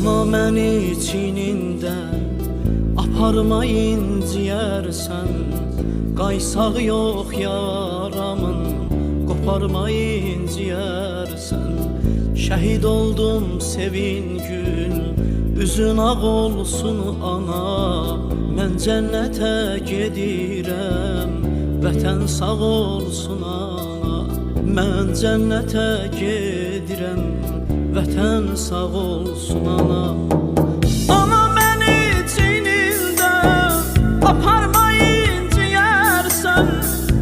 Ana məni çinində aparma inciyərsən, qaysaq yox yaramın, qoparma inciyərsən. Şəhid oldum Sevingül, üzün ağ olsun ana. Mən cənnətə gedirəm, vətən sağ olsun ana. Mən cənnətə gedirəm, vətən sağ olsun ana. Ana məni çinində aparma inciyərsən,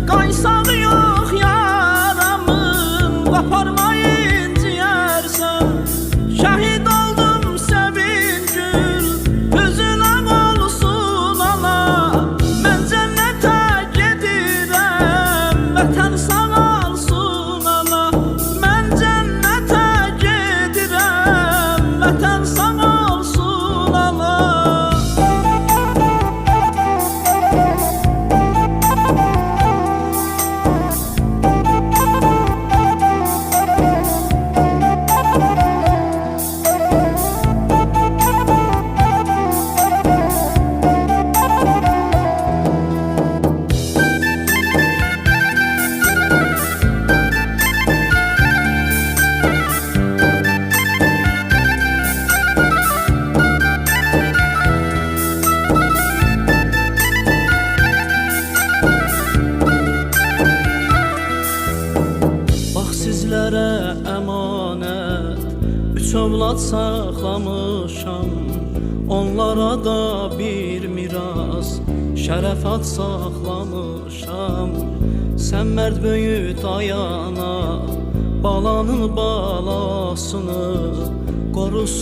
qaysaq yox yaramın, qoparma inciyərsən. Şəhid oldum Sevingül, üzün ağ olsun ana. Mən cənnətə gedirəm, vətən sağ olsun ana. Mən cənnətə gedirəm, vətən sağ olsun ana. Sizlərə əmanət üç övlad saxlamışam, onlara da bir miras şərəfat saxlamışam. Sən mərd böyüt ayana, balanın balasını qorusun.